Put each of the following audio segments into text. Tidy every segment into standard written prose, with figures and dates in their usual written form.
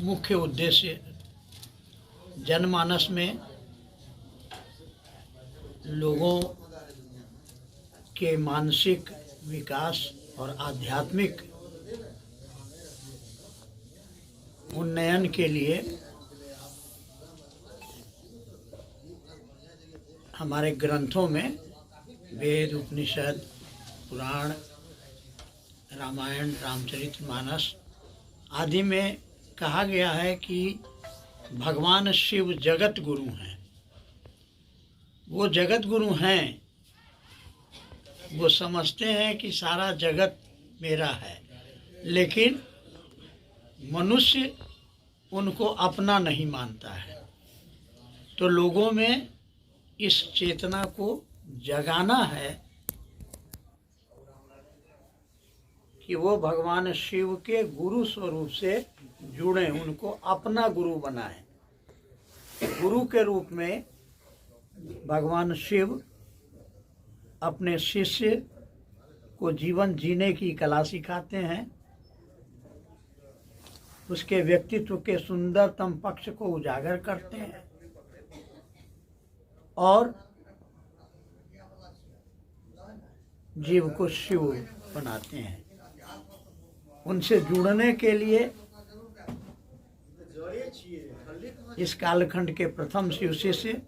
मुख्य उद्देश्य जनमानस में लोगों के मानसिक विकास और आध्यात्मिक उन्नयन के लिए हमारे ग्रंथों में वेद, उपनिषद, पुराण, रामायण, रामचरितमानस आदि में कहा गया है कि भगवान शिव जगत गुरु हैं। वो जगत गुरु हैं, वो समझते हैं कि सारा जगत मेरा है, लेकिन मनुष्य उनको अपना नहीं मानता है। तो लोगों में इस चेतना को जगाना है कि वो भगवान शिव के गुरु स्वरूप से जुड़े, उनको अपना गुरु बनाएं। गुरु के रूप में भगवान शिव अपने शिष्य को जीवन जीने की कला सिखाते हैं, उसके व्यक्तित्व के सुंदरतम पक्ष को उजागर करते हैं और जीव को शिव बनाते हैं। उनसे जुड़ने के लिए इस कालखंड के प्रथम शिव शिष्य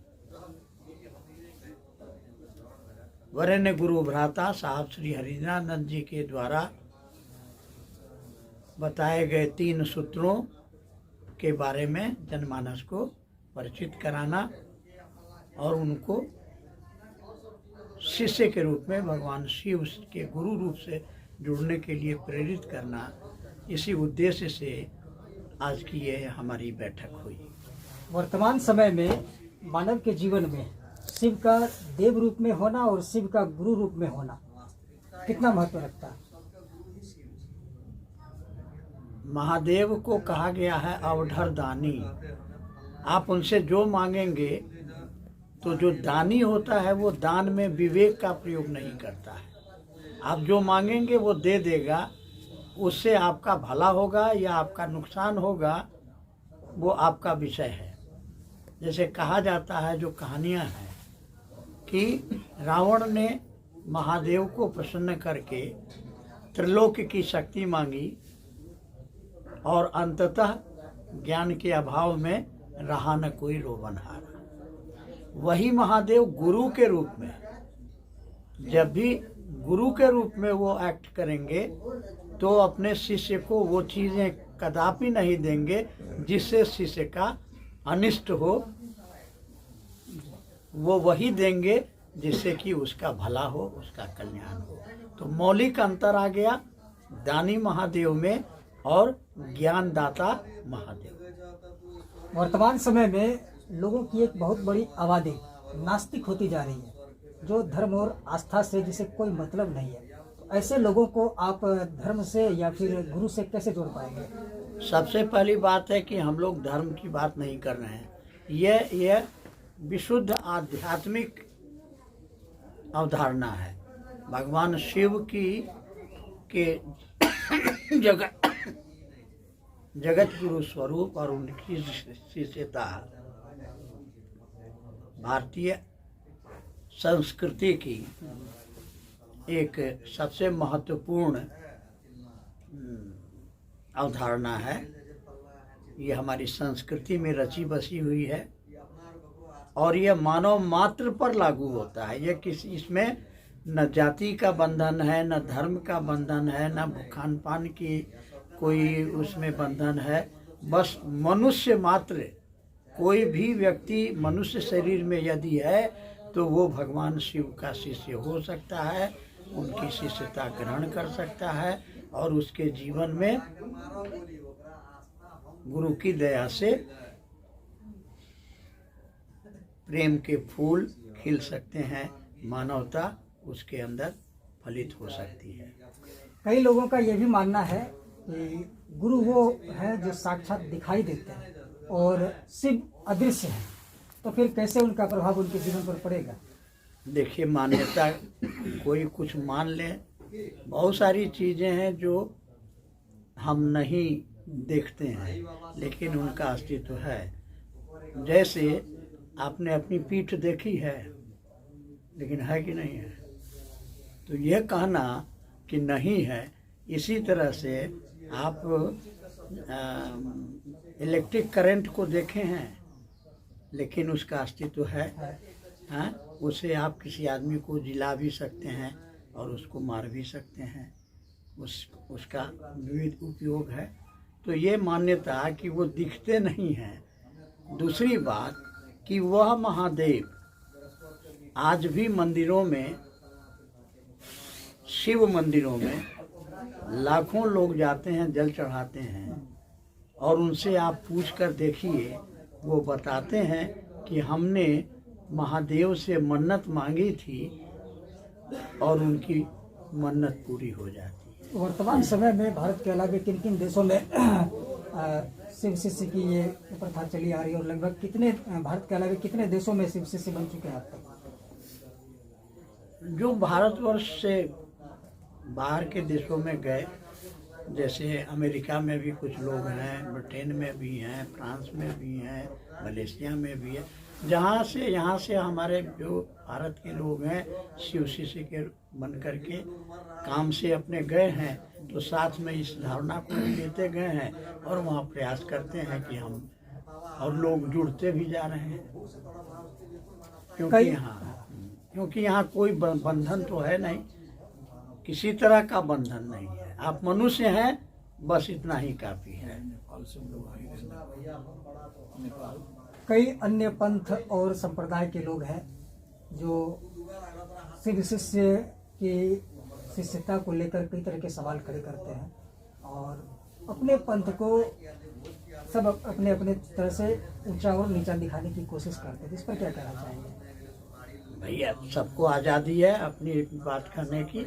वरेण्य गुरु भ्राता साहब श्री हरिनानंद जी के द्वारा बताए गए 3 सूत्रों के बारे में जनमानस को परिचित कराना और उनको शिष्य के रूप में भगवान शिव के गुरु रूप से जुड़ने के लिए प्रेरित करना, इसी उद्देश्य से आज की ये हमारी बैठक हुई। वर्तमान समय में मानव के जीवन में शिव का देव रूप में होना और शिव का गुरु रूप में होना कितना महत्व रखता है? महादेव को कहा गया है अवधर दानी। आप उनसे जो मांगेंगे, तो जो दानी होता है वो दान में विवेक का प्रयोग नहीं करता है। आप जो मांगेंगे वो दे देगा, उससे आपका भला होगा या आपका नुकसान होगा वो आपका विषय है। जैसे कहा जाता है, जो कहानियाँ हैं कि रावण ने महादेव को प्रसन्न करके त्रिलोक की शक्ति मांगी और अंततः ज्ञान के अभाव में रहा न कोई रोबनहारा। वही महादेव गुरु के रूप में, जब भी गुरु के रूप में वो एक्ट करेंगे तो अपने शिष्य को वो चीज़ें कदापि नहीं देंगे जिससे शिष्य का अनिष्ट हो। वो वही देंगे जिससे कि उसका भला हो, उसका कल्याण हो। तो मौलिक अंतर आ गया दानी महादेव में और ज्ञानदाता महादेव। वर्तमान समय में लोगों की एक बहुत बड़ी आबादी नास्तिक होती जा रही है, जो धर्म और आस्था से जिसे कोई मतलब नहीं है। तो ऐसे लोगों को आप धर्म से या फिर गुरु से कैसे जोड़ पाएंगे? सबसे पहली बात है कि हम लोग धर्म की बात नहीं कर रहे हैं। यह विशुद्ध आध्यात्मिक अवधारणा है। भगवान शिव की के जगत गुरु स्वरूप और उनकी शिष्यता भारतीय संस्कृति की एक सबसे महत्वपूर्ण अवधारणा है। ये हमारी संस्कृति में रची बसी हुई है और यह मानव मात्र पर लागू होता है। यह इसमें न जाति का बंधन है, न धर्म का बंधन है, न खान पान की कोई उसमें बंधन है। बस मनुष्य मात्र, कोई भी व्यक्ति मनुष्य शरीर में यदि है तो वो भगवान शिव का शिष्य हो सकता है, उनकी शिष्यता ग्रहण कर सकता है और उसके जीवन में गुरु की दया से प्रेम के फूल खिल सकते हैं, मानवता उसके अंदर फलित हो सकती है। कई लोगों का यह भी मानना है कि गुरु वो है जो साक्षात दिखाई देते हैं और शिव अदृश्य है, तो फिर कैसे उनका प्रभाव उनके जीवन पर पड़ेगा? देखिए, मान्यता कोई कुछ मान ले, बहुत सारी चीज़ें हैं जो हम नहीं देखते हैं, लेकिन उनका अस्तित्व है। जैसे आपने अपनी पीठ देखी है, लेकिन है कि नहीं है? तो यह कहना कि नहीं है, इसी तरह से आप इलेक्ट्रिक करंट को देखे हैं, लेकिन उसका अस्तित्व है। हाँ, उसे आप किसी आदमी को जिला भी सकते हैं और उसको मार भी सकते हैं, उसका विविध उपयोग है। तो ये मान्यता कि वो दिखते नहीं हैं। दूसरी बात कि वह महादेव आज भी मंदिरों में, शिव मंदिरों में लाखों लोग जाते हैं, जल चढ़ाते हैं, और उनसे आप पूछ कर देखिए, वो बताते हैं कि हमने महादेव से मन्नत मांगी थी और उनकी मन्नत पूरी हो जाती है। वर्तमान समय में भारत के अलावा किन किन देशों में शिव शिष्य की ये प्रथा चली आ रही है, और लगभग कितने, भारत के अलावा कितने देशों में शिव शिष्य बन चुके हैं अब तक? जो भारतवर्ष से बाहर के देशों में गए, जैसे अमेरिका में भी कुछ लोग हैं, ब्रिटेन में भी हैं, फ्रांस में भी हैं, मलेशिया में भी है, यहाँ से हमारे जो भारत के लोग हैं शिव शिष्य के बन करके काम से अपने गए हैं, तो साथ में इस धारणा को भी लेते गए हैं और वहाँ प्रयास करते हैं कि हम, और लोग जुड़ते भी जा रहे हैं। क्योंकि यहाँ कोई बंधन तो है नहीं, किसी तरह का बंधन नहीं है। आप मनुष्य हैं, बस इतना ही काफी है। कई अन्य पंथ और संप्रदाय के लोग हैं जो शिव शिष्य की शिष्यता को लेकर कई तरह के सवाल खड़े करते हैं, और अपने पंथ को सब अपने अपने तरह से ऊंचा और नीचा दिखाने की कोशिश करते हैं। इस पर क्या कहना चाहेंगे? भैया, सबको आज़ादी है अपनी बात करने की।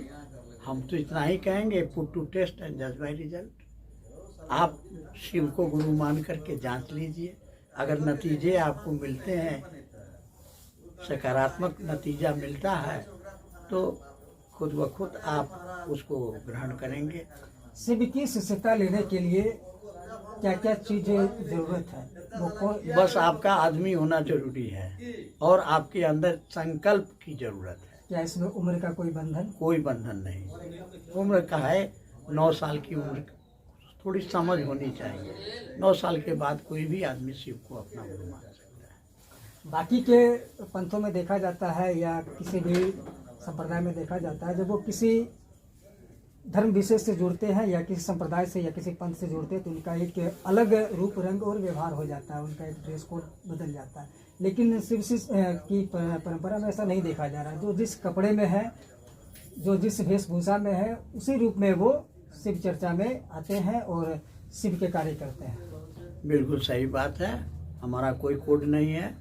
हम तो इतना ही कहेंगे, पुट टू टेस्ट एंड जज बाय रिजल्ट। आप शिव को गुरु मान करके जांच लीजिए, अगर नतीजे आपको मिलते हैं, सकारात्मक नतीजा मिलता है, तो खुद ब खुद आप उसको ग्रहण करेंगे। शिव की शिष्यता लेने के लिए क्या क्या चीजें जरूरत है? बस आपका आदमी होना जरूरी है और आपके अंदर संकल्प की जरूरत है। क्या इसमें उम्र का कोई बंधन? कोई बंधन नहीं। उम्र का है 9 साल की उम्र, थोड़ी समझ होनी चाहिए। 9 साल के बाद कोई भी आदमी शिव को अपना गुरु मान सकता है। बाकी के पंथों में देखा जाता है या किसी भी संप्रदाय में देखा जाता है, जब वो किसी धर्म विशेष से जुड़ते हैं या किसी संप्रदाय से या किसी पंथ से जुड़ते हैं, तो उनका एक अलग रूप रंग और व्यवहार हो जाता है, उनका एक ड्रेस कोड बदल जाता है। लेकिन शिव की परंपरा में ऐसा नहीं देखा जा रहा। जो जिस कपड़े में है, जो जिस वेशभूषा में है, उसी रूप में वो शिव चर्चा में आते हैं और शिव के कार्य करते हैं। बिल्कुल सही बात है। हमारा कोई कोड नहीं है।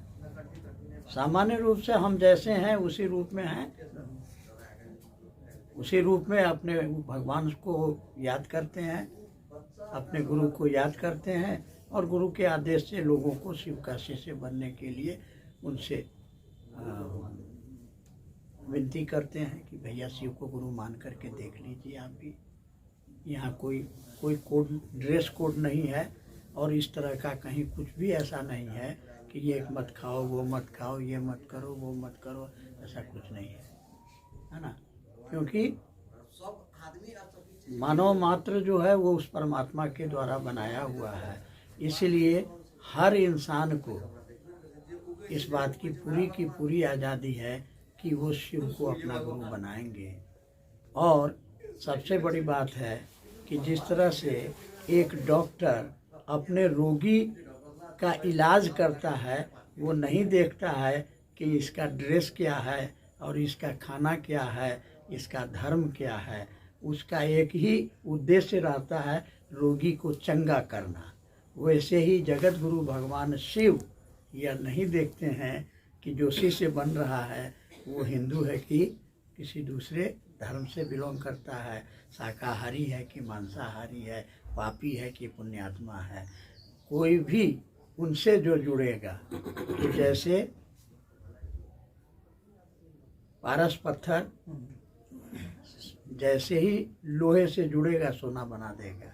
सामान्य रूप से हम जैसे हैं उसी रूप में हैं, उसी रूप में अपने भगवान को याद करते हैं, अपने गुरु को याद करते हैं, और गुरु के आदेश से लोगों को शिव का शिष्य बनने के लिए उनसे विनती करते हैं कि भैया शिव को गुरु मान करके देख लीजिए आप भी। यहाँ कोई कोड, ड्रेस कोड नहीं है, और इस तरह का कहीं कुछ भी ऐसा नहीं है कि ये मत खाओ, वो मत खाओ, ये मत करो, वो मत करो, ऐसा कुछ नहीं है ना। क्योंकि मानव मात्र जो है वो उस परमात्मा के द्वारा बनाया हुआ है, इसलिए हर इंसान को इस बात की पूरी आज़ादी है कि वो शिव को अपना गुरु बनाएंगे। और सबसे बड़ी बात है कि जिस तरह से एक डॉक्टर अपने रोगी का इलाज करता है, वो नहीं देखता है कि इसका ड्रेस क्या है और इसका खाना क्या है, इसका धर्म क्या है। उसका एक ही उद्देश्य रहता है, रोगी को चंगा करना। वैसे ही जगत गुरु भगवान शिव यह नहीं देखते हैं कि जो शिष्य बन रहा है वो हिंदू है कि किसी दूसरे धर्म से बिलोंग करता है, शाकाहारी है कि मांसाहारी है, पापी है कि पुण्यात्मा है। कोई भी उनसे जो जुड़ेगा, तो जैसे पारस पत्थर जैसे ही लोहे से जुड़ेगा सोना बना देगा,